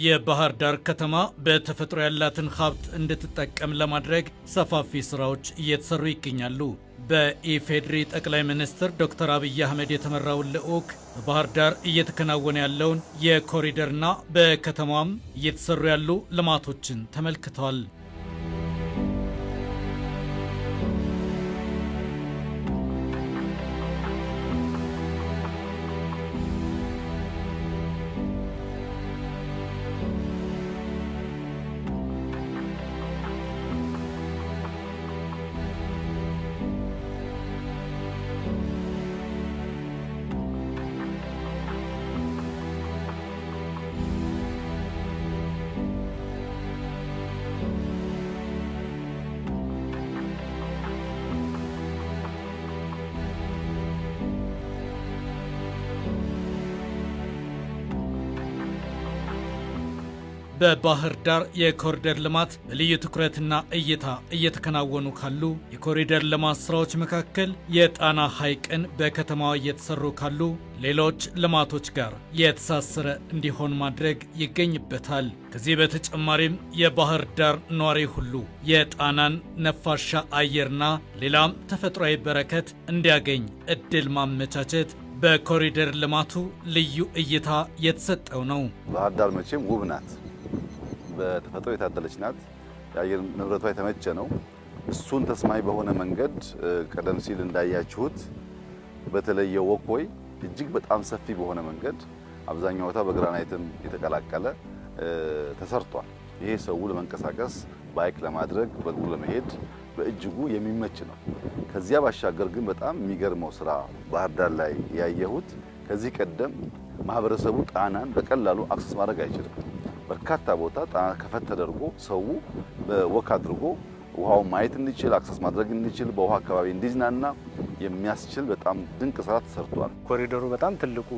የባህር ዳር ከተማ በተፈጥሮ ያላትን ሀብት እንድትጠቀም ለማድረግ ሰፋፊ ስራዎች እየተሰሩ ይገኛሉ። በኢፌዴሪ ጠቅላይ ሚኒስትር ዶክተር አብይ አህመድ የተመራውን ልዑክ በባህር ዳር እየተከናወነ ያለውን የኮሪደርና በከተማም እየተሰሩ ያሉ ልማቶችን ተመልክተዋል። በባህር ዳር የኮሪደር ልማት በልዩ ትኩረትና እይታ እየተከናወኑ ካሉ የኮሪደር ልማት ስራዎች መካከል የጣና ሐይቅን በከተማዋ እየተሰሩ ካሉ ሌሎች ልማቶች ጋር የተሳሰረ እንዲሆን ማድረግ ይገኝበታል። ከዚህ በተጨማሪም የባህር ዳር ነዋሪ ሁሉ የጣናን ነፋሻ አየርና ሌላም ተፈጥሯዊ በረከት እንዲያገኝ እድል ማመቻቸት በኮሪደር ልማቱ ልዩ እይታ የተሰጠው ነው። ባህር ዳር መቼም ውብ ናት። በተፈጥሮ የታደለች ናት። የአየር ንብረቷ የተመቸ ነው። እሱን ተስማሚ በሆነ መንገድ ቀደም ሲል እንዳያችሁት በተለየ ወክወይ እጅግ በጣም ሰፊ በሆነ መንገድ አብዛኛው ቦታ በግራናይትም የተቀላቀለ ተሰርቷል። ይሄ ሰው ለመንቀሳቀስ ባይክ ለማድረግ በእግሩ ለመሄድ በእጅጉ የሚመች ነው። ከዚያ ባሻገር ግን በጣም የሚገርመው ስራ ባህር ዳር ላይ ያየሁት ከዚህ ቀደም ማህበረሰቡ ጣናን በቀላሉ አክሰስ ማድረግ አይችልም። በርካታ ቦታ ጣና ከፈት ተደርጎ ሰው በወክ አድርጎ ውሃውን ማየት እንዲችል አክሰስ ማድረግ እንዲችል በውሃ አካባቢ እንዲዝናና የሚያስችል በጣም ድንቅ ስራ ተሰርቷል። ኮሪደሩ በጣም ትልቁ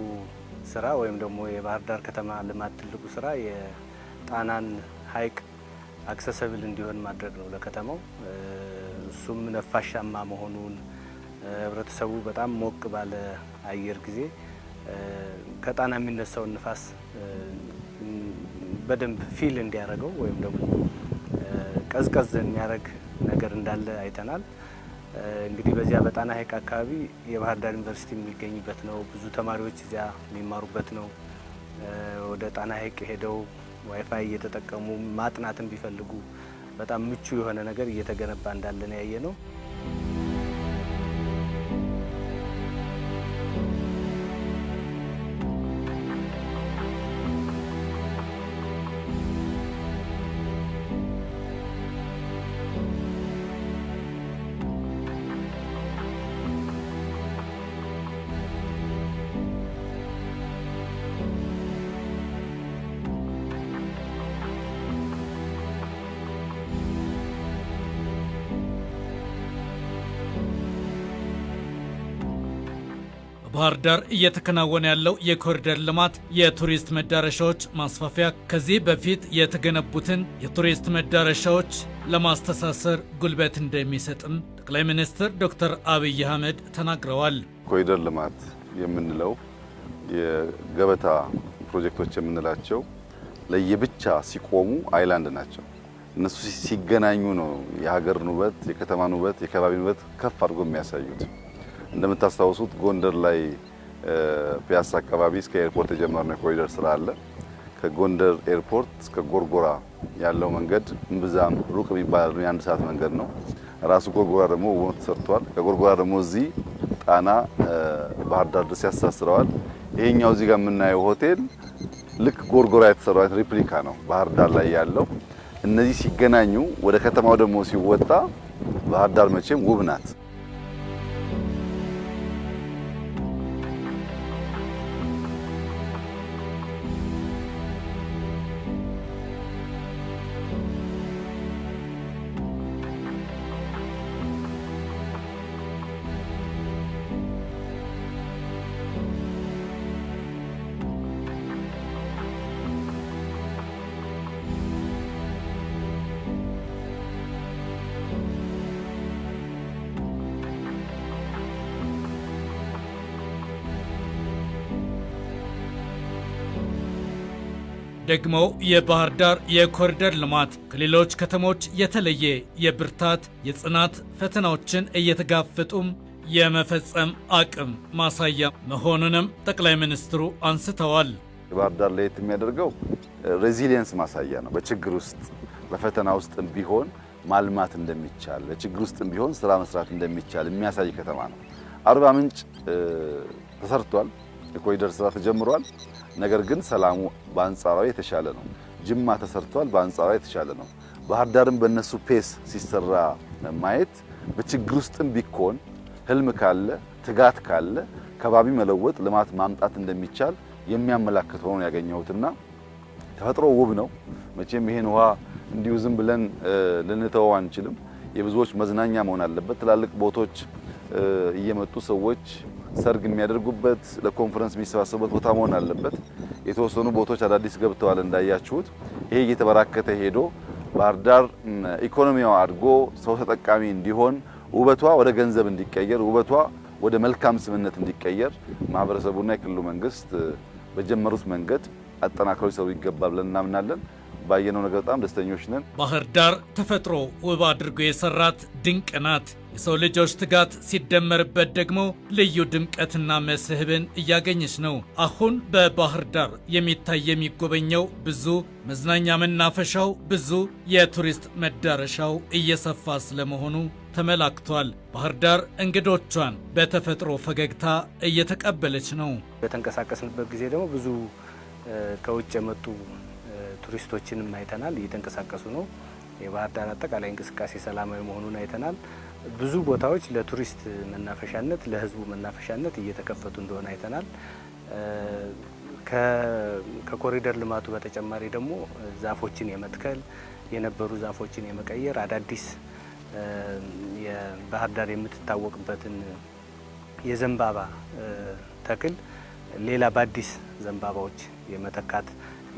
ስራ ወይም ደግሞ የባህር ዳር ከተማ ልማት ትልቁ ስራ የጣናን ሐይቅ አክሰሰብል እንዲሆን ማድረግ ነው ለከተማው። እሱም ነፋሻማ መሆኑን ህብረተሰቡ በጣም ሞቅ ባለ አየር ጊዜ ከጣና የሚነሳውን ንፋስ በደንብ ፊል እንዲያደርገው ወይም ደግሞ ቀዝቀዝ የሚያደርግ ነገር እንዳለ አይተናል። እንግዲህ በዚያ በጣና ሐይቅ አካባቢ የባህር ዳር ዩኒቨርሲቲ የሚገኝበት ነው። ብዙ ተማሪዎች እዚያ የሚማሩበት ነው። ወደ ጣና ሐይቅ ሄደው ዋይፋይ እየተጠቀሙ ማጥናትን ቢፈልጉ በጣም ምቹ የሆነ ነገር እየተገነባ እንዳለ ነው ያየ ነው። ባህር ዳር እየተከናወነ ያለው የኮሪደር ልማት የቱሪስት መዳረሻዎች ማስፋፊያ ከዚህ በፊት የተገነቡትን የቱሪስት መዳረሻዎች ለማስተሳሰር ጉልበት እንደሚሰጥም ጠቅላይ ሚኒስትር ዶክተር አብይ አህመድ ተናግረዋል። ኮሪደር ልማት የምንለው የገበታ ፕሮጀክቶች የምንላቸው ለየብቻ ሲቆሙ አይላንድ ናቸው። እነሱ ሲገናኙ ነው የሀገርን ውበት፣ የከተማን ውበት፣ የከባቢን ውበት ከፍ አድርጎ የሚያሳዩት። እንደምታስታውሱት ጎንደር ላይ ፒያሳ አካባቢ እስከ ኤርፖርት የጀመርነው የኮሪደር ስራ አለ። ከጎንደር ኤርፖርት እስከ ጎርጎራ ያለው መንገድ እምብዛም ሩቅ የሚባል የአንድ ሰዓት መንገድ ነው። ራሱ ጎርጎራ ደግሞ ውብ ተሰርቷል። ከጎርጎራ ደግሞ እዚህ ጣና ባህር ዳር ድረስ ያስተሳስረዋል። ይሄኛው እዚህ ጋር የምናየው ሆቴል ልክ ጎርጎራ የተሰራው ሪፕሊካ ነው ባህር ዳር ላይ ያለው። እነዚህ ሲገናኙ ወደ ከተማው ደግሞ ሲወጣ ባህር ዳር መቼም ውብ ናት። ደግሞ የባህር ዳር የኮሪደር ልማት ከሌሎች ከተሞች የተለየ የብርታት የጽናት ፈተናዎችን እየተጋፈጡም የመፈጸም አቅም ማሳያ መሆኑንም ጠቅላይ ሚኒስትሩ አንስተዋል። ባህር ዳር ለየት የሚያደርገው ሬዚሊየንስ ማሳያ ነው። በችግር ውስጥ በፈተና ውስጥም ቢሆን ማልማት እንደሚቻል፣ በችግር ውስጥም ቢሆን ስራ መስራት እንደሚቻል የሚያሳይ ከተማ ነው። አርባ ምንጭ ተሰርቷል፣ የኮሪደር ስራ ተጀምሯል። ነገር ግን ሰላሙ በአንጻራዊ የተሻለ ነው። ጅማ ተሰርቷል፣ በአንጻራዊ የተሻለ ነው። ባህር ዳርም በእነሱ ፔስ ሲሰራ ማየት በችግር ውስጥም ቢሆን ህልም ካለ ትጋት ካለ ከባቢ መለወጥ ልማት ማምጣት እንደሚቻል የሚያመላክት ሆኖ ያገኘሁትና ተፈጥሮ ውብ ነው። መቼም ይሄን ውሃ እንዲሁ ዝም ብለን ልንተወው አንችልም። የብዙዎች መዝናኛ መሆን አለበት። ትላልቅ ቦታዎች እየመጡ ሰዎች ሰርግ የሚያደርጉበት ለኮንፈረንስ የሚሰባሰቡበት ቦታ መሆን አለበት። የተወሰኑ ቦታዎች አዳዲስ ገብተዋል እንዳያችሁት። ይሄ እየተበራከተ ሄዶ ባህር ዳር ኢኮኖሚዋ አድጎ ሰው ተጠቃሚ እንዲሆን ውበቷ ወደ ገንዘብ እንዲቀየር ውበቷ ወደ መልካም ስምነት እንዲቀየር ማህበረሰቡና የክልሉ መንግስት በጀመሩት መንገድ አጠናክረው ሊሰሩ ይገባል ብለን እናምናለን። ባየነው ነገር በጣም ደስተኞች ነን። ባህር ዳር ተፈጥሮ ውብ አድርጎ የሰራት ድንቅ ናት። የሰው ልጆች ትጋት ሲደመርበት ደግሞ ልዩ ድምቀትና መስህብን እያገኘች ነው። አሁን በባህር ዳር የሚታይ የሚጎበኘው ብዙ መዝናኛ መናፈሻው ብዙ የቱሪስት መዳረሻው እየሰፋ ስለመሆኑ ተመላክቷል። ባህር ዳር እንግዶቿን በተፈጥሮ ፈገግታ እየተቀበለች ነው። በተንቀሳቀስንበት ጊዜ ደግሞ ብዙ ከውጭ የመጡ ቱሪስቶችንም አይተናል። እየተንቀሳቀሱ ነው። የባህር ዳር አጠቃላይ እንቅስቃሴ ሰላማዊ መሆኑን አይተናል። ብዙ ቦታዎች ለቱሪስት መናፈሻነት ለህዝቡ መናፈሻነት እየተከፈቱ እንደሆነ አይተናል። ከኮሪደር ልማቱ በተጨማሪ ደግሞ ዛፎችን የመትከል የነበሩ ዛፎችን የመቀየር አዳዲስ የባህር ዳር የምትታወቅበትን የዘንባባ ተክል ሌላ በአዲስ ዘንባባዎች የመተካት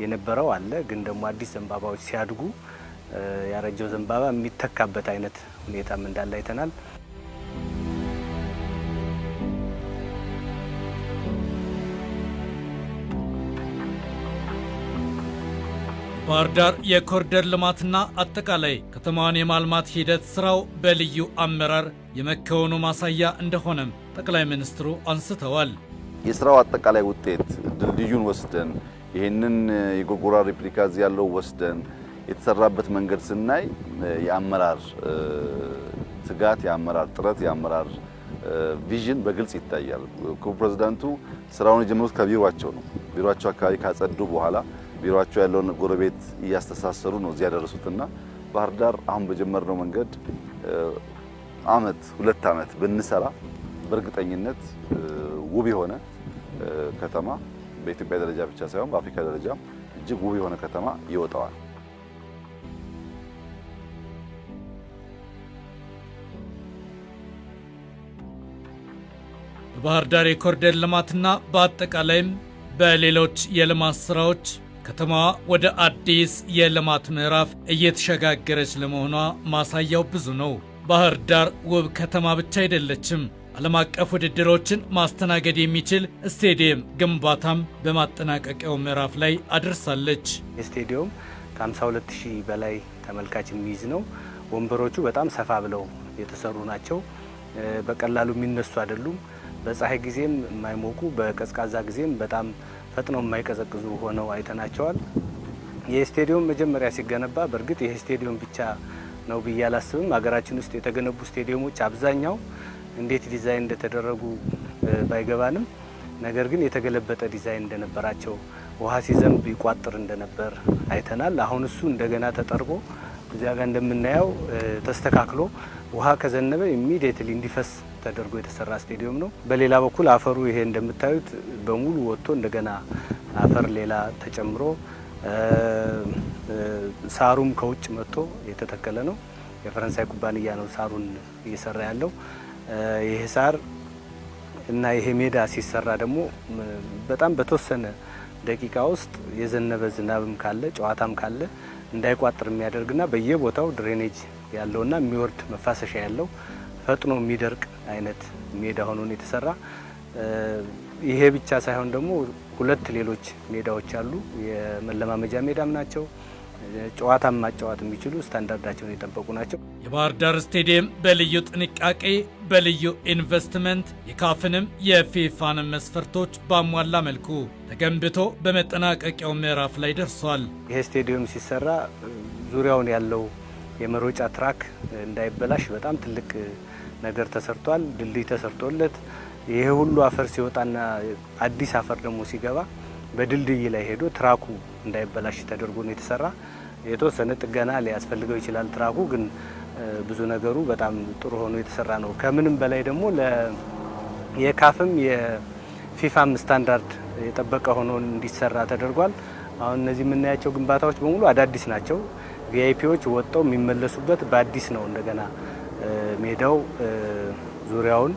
የነበረው አለ። ግን ደግሞ አዲስ ዘንባባዎች ሲያድጉ ያረጀው ዘንባባ የሚተካበት አይነት ሁኔታም እንዳለ አይተናል። ባህር ዳር የኮሪደር ልማትና አጠቃላይ ከተማዋን የማልማት ሂደት ስራው በልዩ አመራር የመከወኑ ማሳያ እንደሆነም ጠቅላይ ሚኒስትሩ አንስተዋል። የስራው አጠቃላይ ውጤት ድልድዩን ወስደን ይህንን የጎርጎራ ሬፕሊካ እዚህ ያለው ወስደን የተሰራበት መንገድ ስናይ የአመራር ትጋት፣ የአመራር ጥረት፣ የአመራር ቪዥን በግልጽ ይታያል። ክቡር ፕሬዝዳንቱ ስራውን የጀመሩት ከቢሮአቸው ነው። ቢሮአቸው አካባቢ ካጸዱ በኋላ ቢሮአቸው ያለውን ጎረቤት እያስተሳሰሩ ነው እዚህ ያደረሱትና ባህር ዳር አሁን በጀመርነው መንገድ አመት 2 አመት ብንሰራ በእርግጠኝነት ውብ የሆነ ከተማ በኢትዮጵያ ደረጃ ብቻ ሳይሆን በአፍሪካ ደረጃ እጅግ ውብ የሆነ ከተማ ይወጣዋል። በባህር ዳር የኮሪደር ልማትና በአጠቃላይም በሌሎች የልማት ስራዎች ከተማዋ ወደ አዲስ የልማት ምዕራፍ እየተሸጋገረች ለመሆኗ ማሳያው ብዙ ነው። ባህር ዳር ውብ ከተማ ብቻ አይደለችም። ዓለም አቀፍ ውድድሮችን ማስተናገድ የሚችል ስቴዲየም ግንባታም በማጠናቀቂያው ምዕራፍ ላይ አድርሳለች። ስቴዲየም ከ52000 በላይ ተመልካች የሚይዝ ነው። ወንበሮቹ በጣም ሰፋ ብለው የተሰሩ ናቸው። በቀላሉ የሚነሱ አይደሉም። በፀሐይ ጊዜም የማይሞቁ በቀዝቃዛ ጊዜም በጣም ፈጥነው የማይቀዘቅዙ ሆነው አይተናቸዋል። የስቴዲየም መጀመሪያ ሲገነባ በእርግጥ ይህ ስቴዲየም ብቻ ነው ብዬ አላስብም። ሀገራችን ውስጥ የተገነቡ ስቴዲየሞች አብዛኛው እንዴት ዲዛይን እንደተደረጉ ባይገባንም ነገር ግን የተገለበጠ ዲዛይን እንደነበራቸው ውሃ ሲዘንብ ይቋጥር እንደነበር አይተናል። አሁን እሱ እንደገና ተጠርቦ እዚያ ጋር እንደምናየው ተስተካክሎ ውሃ ከዘነበ ኢሚዲየትሊ እንዲፈስ ተደርጎ የተሰራ ስቴዲየም ነው። በሌላ በኩል አፈሩ ይሄ እንደምታዩት በሙሉ ወጥቶ እንደገና አፈር ሌላ ተጨምሮ ሳሩም ከውጭ መጥቶ የተተከለ ነው። የፈረንሳይ ኩባንያ ነው ሳሩን እየሰራ ያለው። ይሄ ሳር እና ይሄ ሜዳ ሲሰራ ደግሞ በጣም በተወሰነ ደቂቃ ውስጥ የዘነበ ዝናብም ካለ ጨዋታም ካለ እንዳይቋጥር የሚያደርግና በየቦታው ድሬኔጅ ያለውና የሚወርድ መፋሰሻ ያለው ፈጥኖ የሚደርቅ አይነት ሜዳ ሆኖ የተሰራ። ይሄ ብቻ ሳይሆን ደግሞ ሁለት ሌሎች ሜዳዎች አሉ። የመለማመጃ ሜዳም ናቸው። ጨዋታም ማጫወት የሚችሉ ስታንዳርዳቸውን የጠበቁ ናቸው። የባህር ዳር ስቴዲየም በልዩ ጥንቃቄ በልዩ ኢንቨስትመንት የካፍንም የፊፋንም መስፈርቶች ባሟላ መልኩ ተገንብቶ በመጠናቀቂያው ምዕራፍ ላይ ደርሷል። ይሄ ስቴዲየም ሲሰራ ዙሪያውን ያለው የመሮጫ ትራክ እንዳይበላሽ በጣም ትልቅ ነገር ተሰርቷል። ድልድይ ተሰርቶለት ይሄ ሁሉ አፈር ሲወጣና አዲስ አፈር ደግሞ ሲገባ በድልድይ ላይ ሄዶ ትራኩ እንዳይበላሽ ተደርጎ ነው የተሰራ። የተወሰነ ጥገና ሊያስፈልገው ይችላል። ትራኩ ግን ብዙ ነገሩ በጣም ጥሩ ሆኖ የተሰራ ነው። ከምንም በላይ ደግሞ የካፍም የፊፋም ስታንዳርድ የጠበቀ ሆኖ እንዲሰራ ተደርጓል። አሁን እነዚህ የምናያቸው ግንባታዎች በሙሉ አዳዲስ ናቸው። ቪአይፒዎች ወጣው የሚመለሱበት በአዲስ ነው። እንደገና ሜዳው ዙሪያውን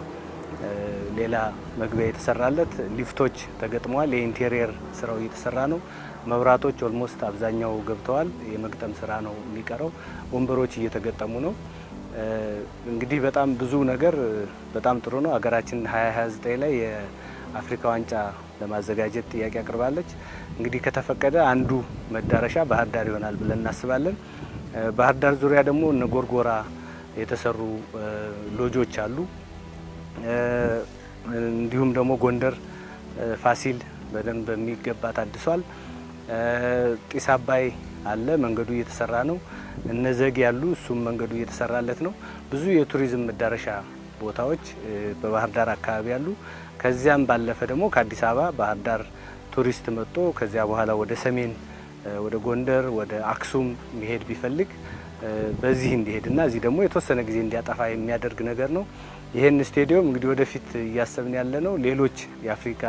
ሌላ መግቢያ የተሰራለት ሊፍቶች ተገጥመዋል። የኢንቴሪየር ስራው እየተሰራ ነው። መብራቶች ኦልሞስት አብዛኛው ገብተዋል። የመግጠም ስራ ነው የሚቀረው። ወንበሮች እየተገጠሙ ነው። እንግዲህ በጣም ብዙ ነገር በጣም ጥሩ ነው። ሀገራችን 2029 ላይ የአፍሪካ ዋንጫ ለማዘጋጀት ጥያቄ አቅርባለች። እንግዲህ ከተፈቀደ አንዱ መዳረሻ ባህር ዳር ይሆናል ብለን እናስባለን። ባህር ዳር ዙሪያ ደግሞ እነ ጎርጎራ የተሰሩ ሎጆች አሉ። እንዲሁም ደግሞ ጎንደር ፋሲል በደንብ በሚገባ ታድሷል። ጢስ አባይ አለ፣ መንገዱ እየተሰራ ነው። እነዘግ ያሉ እሱም መንገዱ እየተሰራለት ነው። ብዙ የቱሪዝም መዳረሻ ቦታዎች በባህር ዳር አካባቢ ያሉ። ከዚያም ባለፈ ደግሞ ከአዲስ አበባ ባህር ዳር ቱሪስት መጥቶ ከዚያ በኋላ ወደ ሰሜን ወደ ጎንደር ወደ አክሱም መሄድ ቢፈልግ በዚህ እንዲሄድና እዚህ ደግሞ የተወሰነ ጊዜ እንዲያጠፋ የሚያደርግ ነገር ነው። ይህን ስቴዲየም እንግዲህ ወደፊት እያሰብን ያለ ነው። ሌሎች የአፍሪካ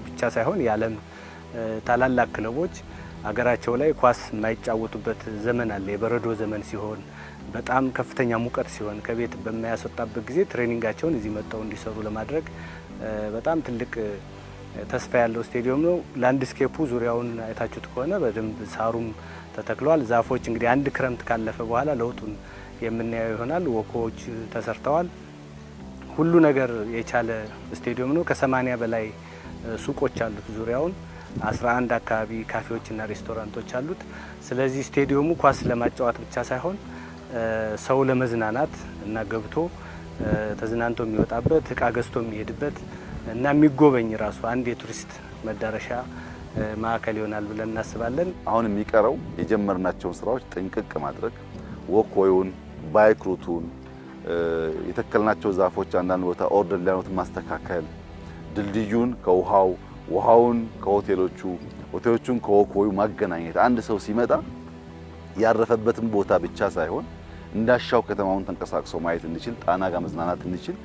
ብቻ ሳይሆን የዓለም ታላላቅ ክለቦች አገራቸው ላይ ኳስ የማይጫወቱበት ዘመን አለ። የበረዶ ዘመን ሲሆን በጣም ከፍተኛ ሙቀት ሲሆን ከቤት በማያስወጣበት ጊዜ ትሬኒንጋቸውን እዚህ መጥተው እንዲሰሩ ለማድረግ በጣም ትልቅ ተስፋ ያለው ስቴዲየም ነው። ላንድስኬፑ ዙሪያውን አይታችሁት ከሆነ በደንብ ሳሩም ተተክሏል። ዛፎች እንግዲህ አንድ ክረምት ካለፈ በኋላ ለውጡን የምናየው ይሆናል። ወኮዎች ተሰርተዋል። ሁሉ ነገር የቻለ ስቴዲየም ነው። ከ80 በላይ ሱቆች አሉት። ዙሪያውን 11 አካባቢ ካፌዎችና ሬስቶራንቶች አሉት። ስለዚህ ስቴዲየሙ ኳስ ለማጫወት ብቻ ሳይሆን ሰው ለመዝናናት እና ገብቶ ተዝናንቶ የሚወጣበት እቃ ገዝቶ የሚሄድበት እና የሚጎበኝ ራሱ አንድ የቱሪስት መዳረሻ ማዕከል ይሆናል ብለን እናስባለን። አሁን የሚቀረው የጀመርናቸውን ስራዎች ጥንቅቅ ማድረግ፣ ወክዌውን፣ ባይክ ሩቱን፣ የተከልናቸው ዛፎች አንዳንድ ቦታ ኦርደር ሊያኖት ማስተካከል፣ ድልድዩን ከውሃው፣ ውሃውን ከሆቴሎቹ፣ ሆቴሎቹን ከወክዌው ማገናኘት። አንድ ሰው ሲመጣ ያረፈበትን ቦታ ብቻ ሳይሆን እንዳሻው ከተማውን ተንቀሳቅሶ ማየት እንዲችል፣ ጣና ጋር መዝናናት እንዲችል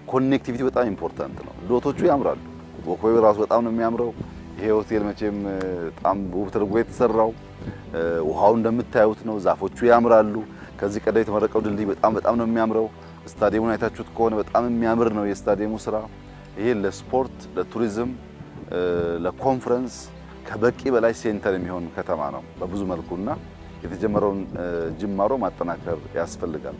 ኮኔክቲቪቲ በጣም ኢምፖርታንት ነው። ዶቶቹ ያምራሉ። ወክዌው ራሱ በጣም ነው የሚያምረው። ይሄ ሆቴል መቼም በጣም ውብ ተደርጎ የተሰራው ውሃው እንደምታዩት ነው። ዛፎቹ ያምራሉ። ከዚህ ቀደም የተመረቀው ድልድይ በጣም ነው የሚያምረው። ስታዲየሙን አይታችሁት ከሆነ በጣም የሚያምር ነው የስታዲየሙ ስራ። ይሄ ለስፖርት፣ ለቱሪዝም፣ ለኮንፈረንስ ከበቂ በላይ ሴንተር የሚሆን ከተማ ነው በብዙ መልኩና የተጀመረውን ጅማሮ ማጠናከር ያስፈልጋል።